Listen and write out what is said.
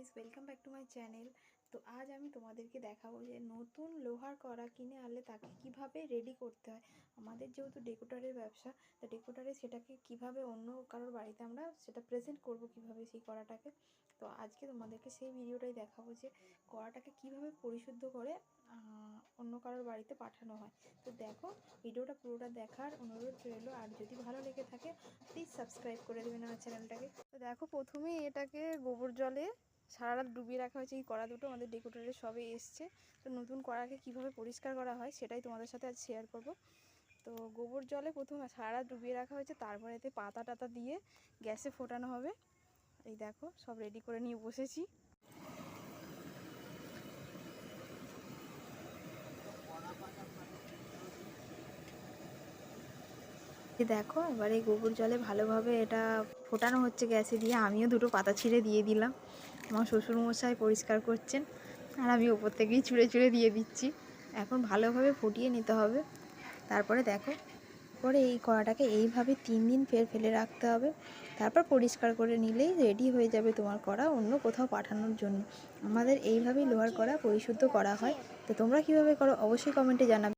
Guys, welcome back to my channel. তো আজ আমি তোমাদেরকে দেখাবো যে নতুন লোহার কড়া কিনে আনলে তাকে কিভাবে রেডি করতে হয়। আমাদের যেহেতু ডেকোরেটরের ব্যবসা, তো ডেকোরেটরে সেটাকে কিভাবে অন্য কারোর বাড়িতে আমরা সেটা প্রেজেন্ট করব, কিভাবে সেই কড়াটাকে। তো আজকে তোমাদেরকে সেই ভিডিওটাই দেখাবো যে কড়াটাকে কিভাবে পরিশুদ্ধ করে অন্য কারোর বাড়িতে পাঠানো হয়। তো দেখো, ভিডিওটা পুরোটা দেখার অনুরোধ রইলো। আর যদি ভালো লেগে থাকে প্লিজ সাবস্ক্রাইব করে দেবেন আমার চ্যানেলটাকে। তো দেখো, প্রথমেই এটাকে গোবর জলে সারা রাত ডুবিয়ে রাখা হয়েছে। এই কড়া দুটো আমাদের ডেকোরেটরে সবে এসছে। তো নতুন কড়াকে কিভাবে পরিষ্কার করা হয় সেটাই তোমাদের সাথে আজ শেয়ার করব। তো গোবর জলে প্রথমে সারা রাত ডুবিয়ে রাখা হয়েছে, তারপরে এতে পাতা টাতা দিয়ে গ্যাসে ফোটানো হবে। এই দেখো, সব রেডি করে নিয়ে বসেছি। দেখো, এবার এই গোবর জলে ভালোভাবে এটা ফোটানো হচ্ছে গ্যাসে দিয়ে। আমিও দুটো পাতা ছিঁড়ে দিয়ে দিলাম। আমার শ্বশুরমশাই পরিষ্কার করছেন আর আমি ওপর থেকেই ছুঁড়ে ছুঁড়ে দিয়ে দিচ্ছি। এখন ভালোভাবে ফুটিয়ে নিতে হবে। তারপরে দেখো, পরে এই কড়াটাকে এইভাবে 3 দিন ফেলে রাখতে হবে। তারপর পরিষ্কার করে নিলেই রেডি হয়ে যাবে তোমার কড়া অন্য কোথাও পাঠানোর জন্য। আমাদের এইভাবেই লোহার কড়া পরিশুদ্ধ করা হয়। তো তোমরা কীভাবে করো অবশ্যই কমেন্টে জানাবে।